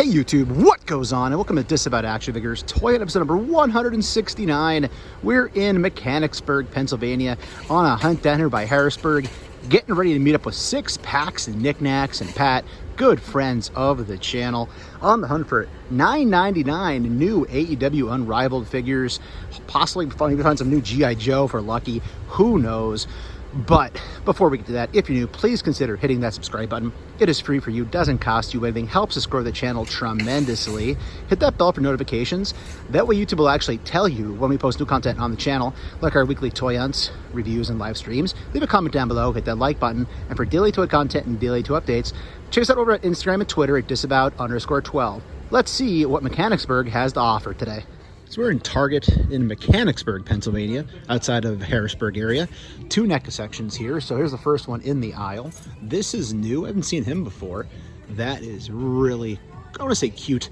Hey YouTube, what goes on? And welcome to Disavowed Action Figures Toy Hunt episode number 169. We're in Mechanicsburg, Pennsylvania, on a hunt down here by Harrisburg, getting ready to meet up with 6 packs and knickknacks and Pat, good friends of the channel, on the hunt for $9.99 new AEW Unrivaled figures. Possibly find some new G.I. Joe for lucky, who knows. But before we get to that, if you're new, please consider hitting that subscribe button. It is free for you, doesn't cost you anything, helps us grow the channel tremendously. Hit that bell for notifications. That way YouTube will actually tell you when we post new content on the channel, like our weekly toy hunts, reviews, and live streams. Leave a comment down below, hit that like button, and for daily toy content and daily toy updates, check us out over at Instagram and Twitter at disavowed_12. Let's see what Mechanicsburg has to offer today. So we're in Target in Mechanicsburg, Pennsylvania, outside of Harrisburg area. 2 NECA sections here. So here's the first one in the aisle. This is new. I haven't seen him before. That is really, I want to say cute,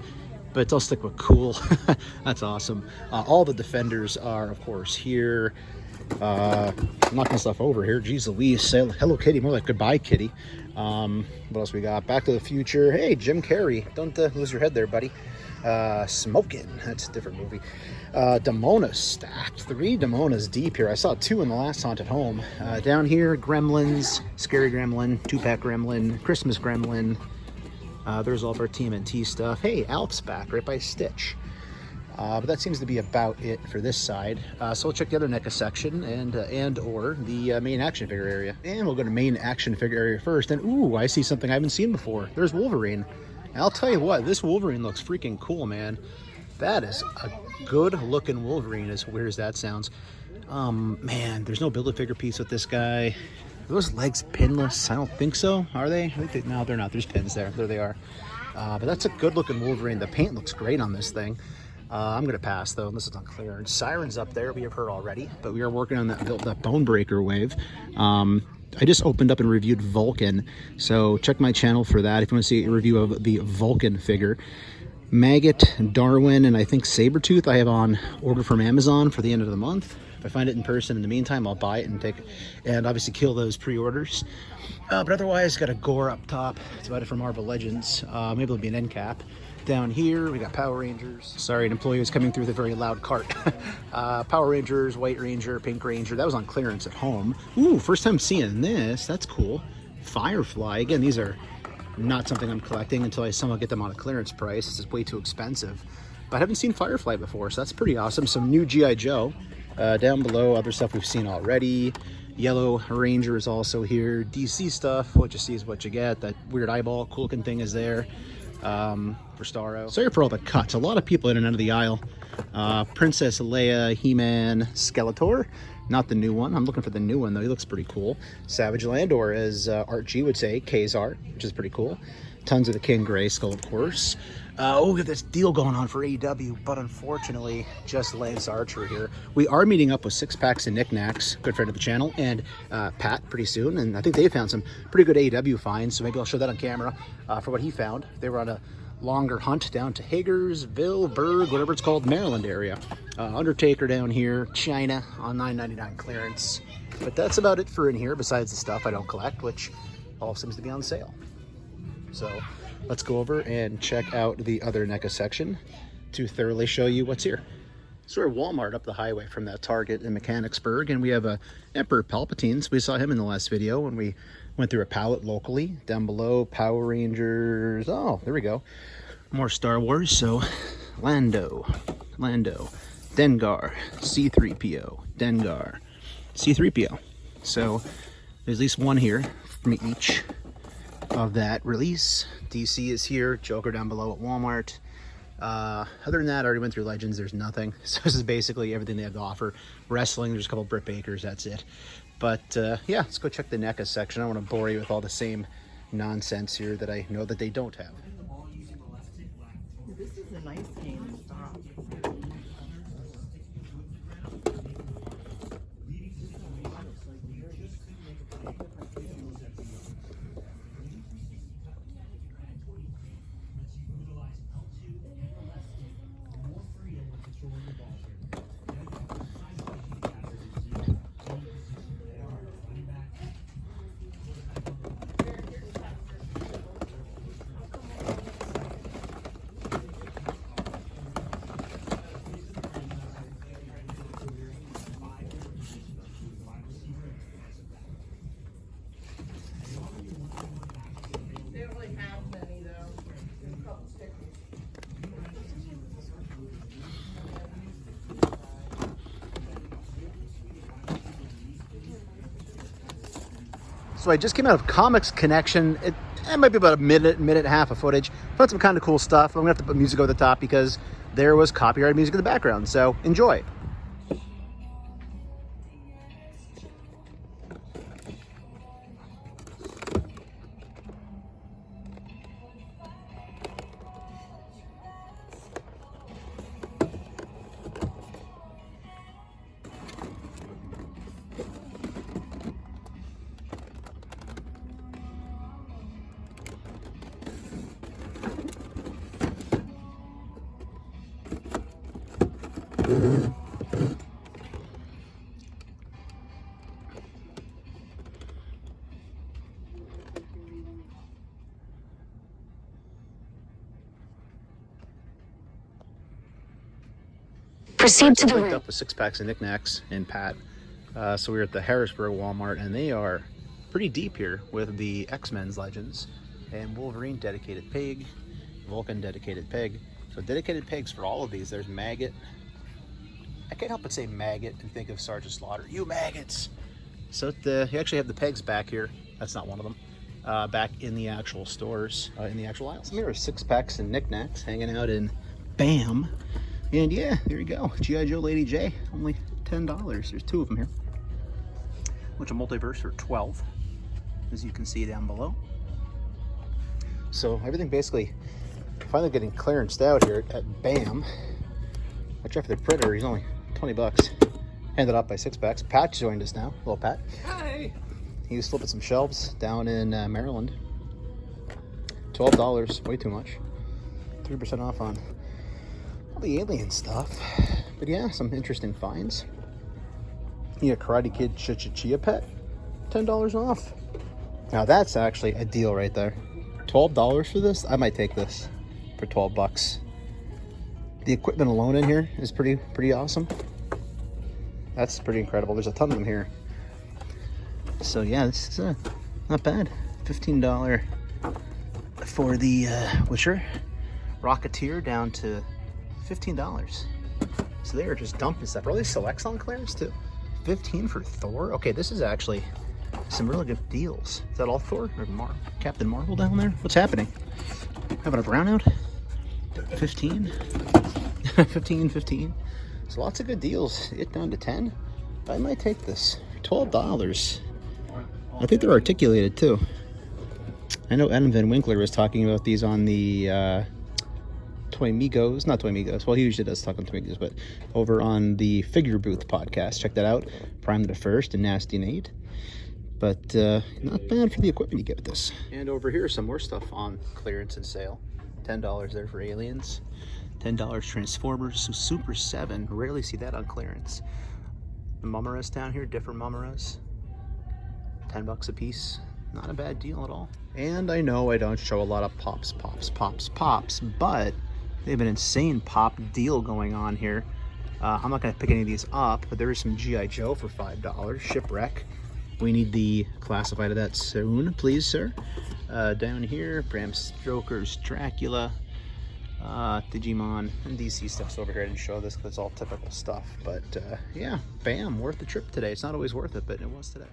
but I'll stick with cool. That's awesome. All the Defenders are, of course, here. I'm knocking stuff over here. Jeez Louise, say Hello Kitty, more like Goodbye Kitty. What else we got? Back to the Future. Hey, Jim Carrey. Don't lose your head there, buddy. Smoking, that's a different movie. Demonas stacked, 3 Demonas deep here. I saw 2 in the last Haunted Home. Down here, Gremlins, Scary Gremlin, 2-pack Gremlin, Christmas Gremlin. There's all of our TMNT stuff. Hey, Alp's back right by Stitch. But that seems to be about it for this side. So we'll check the other NECA section and or the main action figure area. And we'll go to main action figure area first. And ooh, I see something I haven't seen before. There's Wolverine. And I'll tell you what, this Wolverine looks freaking cool, man. That is a good looking Wolverine, as weird as that sounds. Man, there's no Build-A-Figure piece with this guy. Are those legs pinless? I don't think so. Are they? No, they're not. There's pins there. There they are. But that's a good looking Wolverine. The paint looks great on this thing. I'm going to pass, though, this is on clearance. Siren's up there. We have her already. But we are working on that Bonebreaker wave. I just opened up and reviewed Vulcan, so check my channel for that if you want to see a review of the Vulcan figure. Maggot, Darwin, and I think Sabretooth I have on order from Amazon for the end of the month. If I find it in person in the meantime, I'll buy it and obviously kill those pre-orders. But otherwise, got a Gore up top. It's about it for Marvel Legends. Maybe it'll be an end cap. Down here, we got Power Rangers. Sorry, an employee was coming through with a very loud cart. Power Rangers, White Ranger, Pink Ranger. That was on clearance at home. Ooh, first time seeing this. That's cool. Firefly. Again, these are not something I'm collecting until I somehow get them on a clearance price. This is way too expensive. But I haven't seen Firefly before, so that's pretty awesome. Some new G.I. Joe. Down below, other stuff we've seen already. Yellow Ranger is also here. DC stuff. What you see is what you get. That weird eyeball, cool looking thing is there. For Starro. Sorry for all the cuts. A lot of people in and out of the aisle. Princess Leia, He-Man, Skeletor. Not the new one. I'm looking for the new one, though. He looks pretty cool. Savage Land, or as Art G would say, Kazar, which is pretty cool. Tons of the King Grayskull, of course. Oh, we got this deal going on for AEW, but unfortunately, just Lance Archer here. We are meeting up with 6 packs and knickknacks, good friend of the channel, and Pat pretty soon, and I think they found some pretty good AEW finds, so maybe I'll show that on camera for what he found. They were on a longer hunt down to Hagersville, Berg, whatever it's called, Maryland area. Undertaker down here, China on $9.99 clearance. But that's about it for in here, besides the stuff I don't collect, which all seems to be on sale. So let's go over and check out the other NECA section to thoroughly show you what's here. So we're at Walmart up the highway from that Target in Mechanicsburg, and we have a Emperor Palpatine. We saw him in the last video when we went through a pallet locally. Down below, Power Rangers. Oh, there we go. More Star Wars. So Lando, Dengar, C-3PO, Dengar, C-3PO. So there's at least one here from each of that release. DC is here, Joker down below at Walmart. Other than that, I already went through Legends. There's nothing. So this is basically everything they have to offer. Wrestling, there's a couple Britt Bakers, that's it. But yeah, let's go check the NECA section. I don't want to bore you with all the same nonsense here that I know that they don't have. This is a nice game. Stop. So I just came out of Comics Connection. It might be about a minute and a half of footage. Found some kind of cool stuff. I'm gonna have to put music over the top because there was copyrighted music in the background. So enjoy. Proceed to I the linked room. up with 6-packs of knickknacks and Pat. So we were at the Harrisburg Walmart, and they are pretty deep here with the X-Men's Legends and Wolverine dedicated pig, Vulcan dedicated pig. So dedicated pigs for all of these. There's Maggot. I can't help but say Maggot and think of Sergeant Slaughter. You maggots! So you actually have the pegs back here. That's not one of them. Back in the actual stores, in the actual aisles. Here are 6-packs and knickknacks hanging out in BAM. And yeah, there you go. G.I. Joe Lady J, only $10. There's 2 of them here. Which a Multiverse for $12, as you can see down below. So everything basically finally getting clearanced out here at BAM. Watch out for the printer. He's only 20 bucks. Handed up by 6-packs. Pat joined us now. Hello, Pat. Hi. He was flipping some shelves down in Maryland. $12, way too much. 3% off on all the alien stuff. But yeah, some interesting finds. You got Karate Kid Chia Pet, $10 off. Now that's actually a deal right there. $12 for this? I might take this for 12 bucks. The equipment alone in here is pretty awesome. That's pretty incredible. There's a ton of them here. So yeah, this is not bad. $15 for the Witcher Rocketeer down to $15. So they are just dumping stuff. Are all these selects on clearance too? $15 for Thor? Okay, this is actually some really good deals. Is that all Thor or Captain Marvel down there? What's happening? Having a brownout? 15? 15. So lots of good deals. It down to 10. I might take this for $12. I think they're articulated too. I know Adam Van Winkler was talking about these on the Toy Migos, not Toy Migos. Well, he usually does talk on Toy Migos, but over on the Figure Booth podcast. Check that out. Prime the First and Nasty Nate. But not bad for the equipment you get with this. And over here, some more stuff on clearance and sale. $10 there for Aliens. $10 Transformers. So Super 7. Rarely see that on clearance. The Mummaras down here, different Mummaras. $10 a piece. Not a bad deal at all. And I know I don't show a lot of pops, but they have an insane pop deal going on here. I'm not going to pick any of these up, but there is some G.I. Joe for $5. Shipwreck. We need the classified of that soon, please, sir. Down here, Bram Stoker's Dracula, Digimon, and DC stuff's over here. I didn't show this because it's all typical stuff. But yeah, bam, worth the trip today. It's not always worth it, but it was today.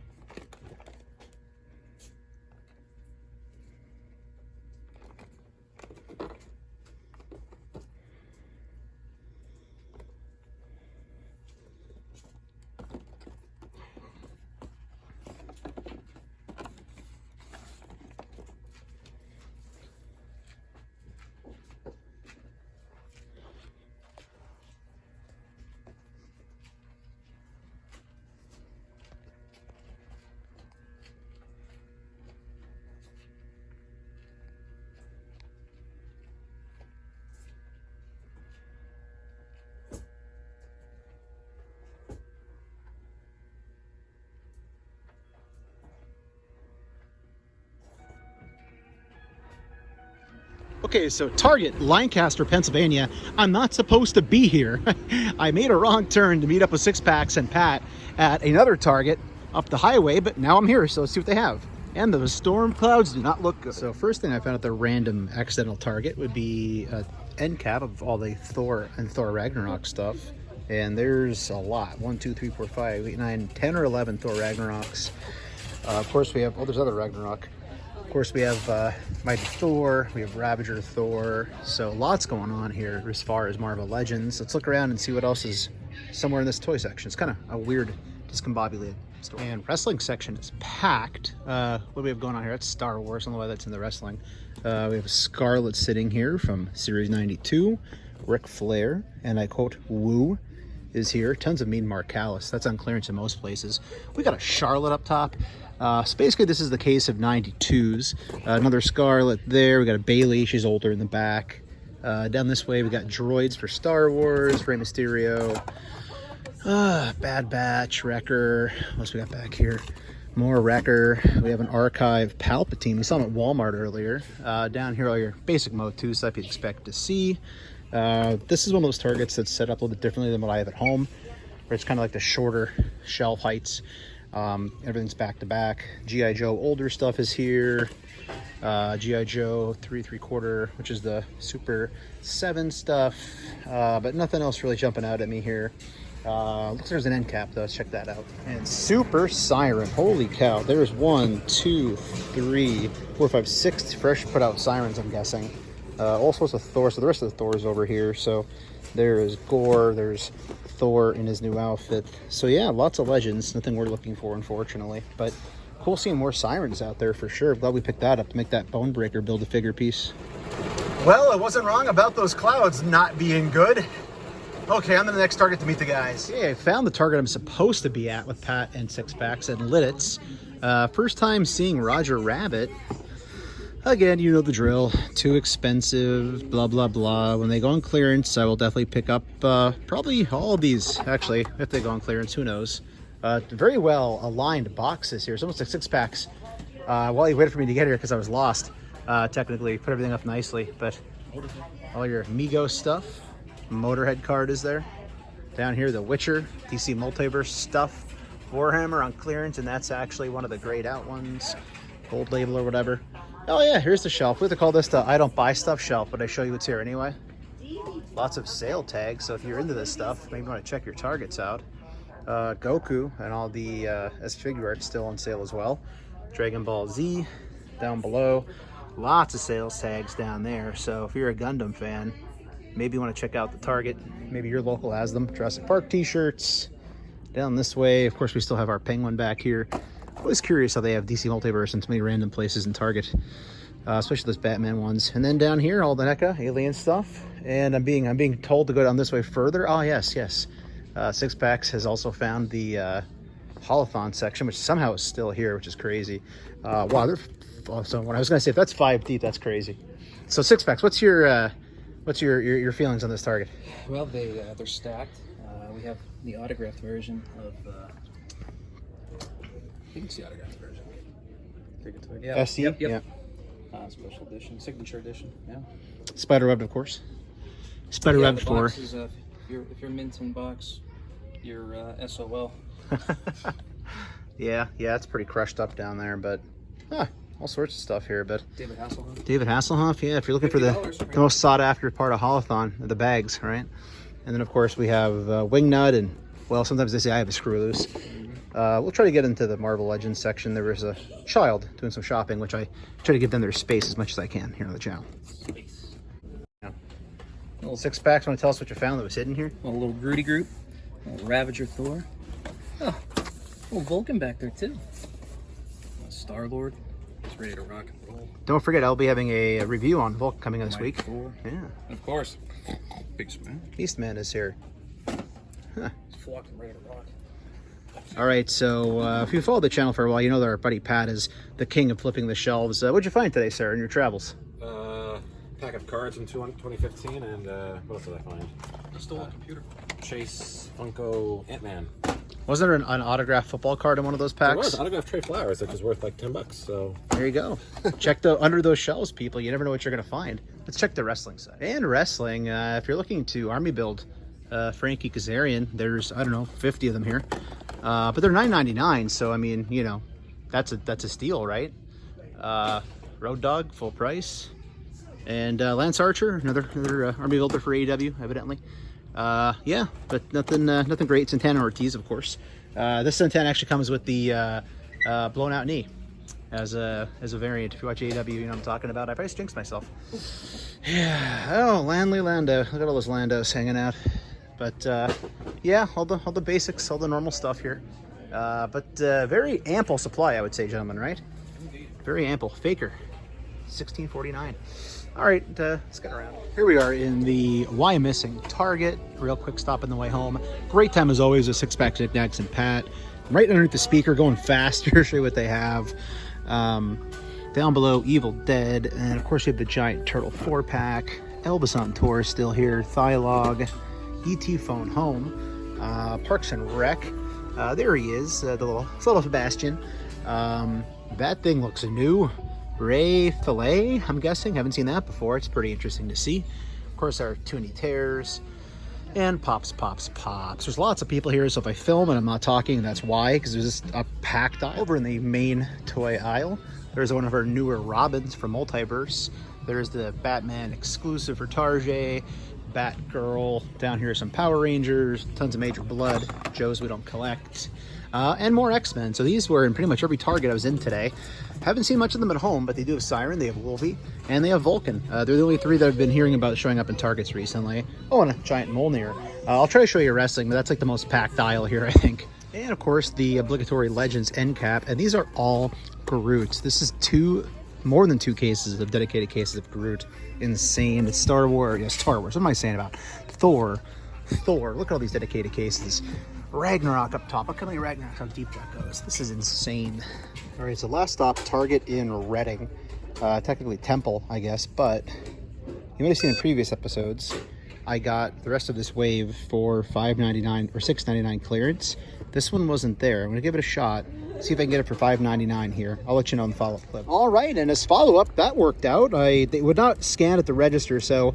Okay, so Target, Lancaster, Pennsylvania. I'm not supposed to be here. I made a wrong turn to meet up with 6-packs and Pat at another Target up the highway, but now I'm here, so let's see what they have. And the storm clouds do not look good. So first thing I found at the random accidental Target would be an end cap of all the Thor and Thor Ragnarok stuff. And there's a lot. 1, 2, 3, 4, 5, 8, 9, 10 or 11 Thor Ragnaroks. Of course, we have, oh, there's other Ragnarok. Of course, we have Mighty Thor, we have Ravager Thor. So lots going on here as far as Marvel Legends. Let's look around and see what else is somewhere in this toy section. It's kind of a weird, discombobulated store. And wrestling section is packed. What do we have going on here? That's Star Wars. I don't know why that's in the wrestling. We have Scarlet sitting here from Series 92. Ric Flair, and I quote, "Woo," is here. Tons of Mean Mark Callis. That's on clearance in most places. We got a Charlotte up top. So basically this is the case of 92s. Another Scarlet there. We got a Bailey. She's older in the back. Down this way we got droids for Star Wars, Rey Mysterio, Bad Batch, Wrecker. What else we got back here? More Wrecker. We have an Archive Palpatine. We saw him at Walmart earlier. Down here all your basic MOTU stuff you'd expect to see. This is one of those targets that's set up a little bit differently than what I have at home, where it's kind of like the shorter shelf heights. Everything's back to back. G.I. Joe older stuff is here. G.I. Joe 3¾ which is the Super 7 stuff, but nothing else really jumping out at me here. Looks like there's an end cap though. Let's check that out. And Super Siren, holy cow, there's 1, 2, 3, 4, 5, 6 fresh put out sirens, I'm guessing. All sorts of Thor. So the rest of the Thor is over here. So there is Gore, there's Thor in his new outfit. So yeah, lots of Legends. Nothing we're looking for, unfortunately. But cool seeing more Sirens out there for sure. Glad we picked that up to make that Bonebreaker Build-A-Figure piece. Well, I wasn't wrong about those clouds not being good. Okay, on to the next target to meet the guys. Yeah, I found the target I'm supposed to be at with Pat and Six Packs and Liditz. First time seeing Roger Rabbit. Again, you know the drill. Too expensive, blah, blah, blah. When they go on clearance, I will definitely pick up probably all of these. Actually, if they go on clearance, who knows? Very well aligned boxes here. It's almost like 6 packs. While you waited for me to get here because I was lost, technically. Put everything up nicely. But all your Mego stuff. Motorhead card is there. Down here, the Witcher, DC Multiverse stuff. Warhammer on clearance, and that's actually one of the grayed out ones. Gold label or whatever. Oh yeah, here's the shelf. We have to call this the I don't buy stuff shelf, but I show you what's here anyway. Lots of sale tags, so if you're into this stuff, maybe you want to check your targets out. Goku and all the S-figure art still on sale as well. Dragon Ball Z down below. Lots of sales tags down there, so if you're a Gundam fan, maybe you want to check out the Target. Maybe your local has them. Jurassic Park t-shirts. Down this way, of course, we still have our Penguin back here. Always curious how they have DC Multiverse in so many random places in Target, especially those Batman ones. And then down here, all the NECA alien stuff. And I'm being told to go down this way further. Oh yes. Six Packs has also found the Holothon section, which somehow is still here, which is crazy. Wow, so when I was going to say if that's 5 deep, that's crazy. So Six Packs, what's your feelings on this target? Well, they're stacked. We have the autographed version of. You can see autographed version. Yeah. SE? Yep. Yeah. Special edition, signature edition. Yeah. Spiderweb, of course. Spiderweb 4. Boxes, if you're minting box, you're SOL. Yeah, it's pretty crushed up down there, but all sorts of stuff here. But David Hasselhoff. David Hasselhoff, yeah. If you're looking for the most sought after part of Holothon, the bags, right? And then of course we have Wingnut, and well, sometimes they say I have a screw loose. We'll try to get into the Marvel Legends section. There was a child doing some shopping, which I try to give them their space as much as I can here on the channel. Space. Yeah. Little Six Packs. Want to tell us what you found that was hidden here? A little Groody group. A little Ravager Thor. Oh, a little Vulcan back there too. Star-Lord. He's ready to rock and roll. Don't forget, I'll be having a review on Volk coming this week. Thor. Yeah. Of course. Big man. Beastman is here. Huh. He's flocking ready to rock. All right, so if you followed the channel for a while, you know that our buddy Pat is the king of flipping the shelves. What'd you find today, sir, in your travels? Pack of cards from 2015, and what else did I find? A stolen computer. Chase Funko Ant-Man. Wasn't there an autographed football card in one of those packs? There was autographed Trey Flowers, which is worth like $10. So there you go. Check under those shelves, people. You never know what you're gonna find. Let's check the wrestling side. And wrestling, if you're looking to army build Frankie Kazarian, there's, I don't know, 50 of them here. But they're $9.99, so I mean, you know, that's a steal, right? Road Dogg, full price. And Lance Archer, another army builder for AEW, evidently. Yeah, but nothing great. Santana Ortiz, of course. This Santana actually comes with the blown out knee as a variant. If you watch AEW, you know what I'm talking about. I probably jinxed myself. Yeah. Oh, Lando. Look at all those Landos hanging out. But yeah, all the basics, all the normal stuff here. But very ample supply, I would say, gentlemen, right? Very ample. Faker, 1649. All right, let's get around. Here we are in the Why Missing Target. Real quick stop on the way home. Great time as always with six-pack knickknacks and Pat. Right underneath the speaker, going faster. Show you what they have. Down below, Evil Dead, and of course you have the giant Turtle 4-pack. Elvis on tour still here. Thylog, ET Phone Home, Parks and Rec. There he is, the little Sebastian. That thing looks new. Ray Fillet, I'm guessing. Haven't seen that before. It's pretty interesting to see. Of course, our Toonie Tears and Pops. There's lots of people here, so if I film and I'm not talking, that's why, because there's just a packed aisle. Over in the main toy aisle, there's one of our newer Robins from Multiverse. There's the Batman exclusive for Tarjay, Batgirl. Down here, some Power Rangers, tons of Major Blood, Joes we don't collect, and more X-Men. So these were in pretty much every Target I was in today. Haven't seen much of them at home, but they do have Siren, they have Wolvie, and they have Vulcan. They're the only three that I've been hearing about showing up in Targets recently. Oh, and a giant Mjolnir. I'll try to show you wrestling, but that's like the most packed aisle here, I think. And of course, the obligatory Legends end cap, and these are all Garoots. This is more than two cases of dedicated cases of Groot. Insane. It's Star Wars. What am I saying about Thor? Look at all these dedicated cases. Ragnarok up top. Look how many Ragnaroks, how deep that goes. This is insane. All right, so last stop, Target in Reading. Technically Temple, I guess, but you might have seen in previous episodes, I got the rest of this wave for $5.99 or $6.99 clearance. This one wasn't there. I'm gonna give it a shot. See if I can get it for $5.99 here. I'll let you know in the follow-up clip. All right, and as follow-up, that worked out. They would not scan at the register, so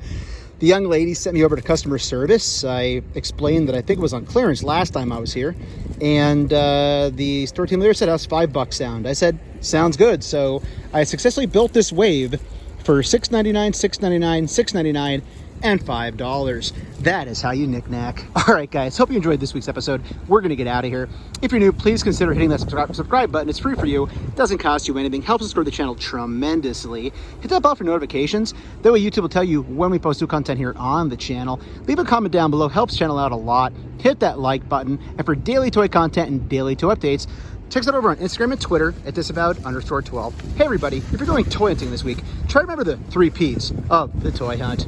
the young lady sent me over to customer service. I explained that I think it was on clearance last time I was here, and the store team leader said, "How's $5 sound?" I said, "Sounds good." So I successfully built this wave for $6.99, $6.99, $6.99, and $5. That is how you knick-knack. All right, guys, hope you enjoyed this week's episode. We're gonna get out of here. If you're new, please consider hitting that subscribe button. It's free for you. It doesn't cost you anything. Helps us grow the channel tremendously. Hit that bell for notifications. That way YouTube will tell you when we post new content here on the channel. Leave a comment down below. Helps the channel out a lot. Hit that like button. And for daily toy content and daily toy updates, check us out over on Instagram and Twitter at Disavowed_12. Hey everybody, if you're going toy hunting this week, try to remember the 3 Ps of the toy hunt.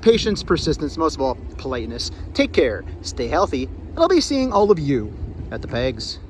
Patience, persistence, most of all, politeness. Take care, stay healthy, and I'll be seeing all of you at the pegs.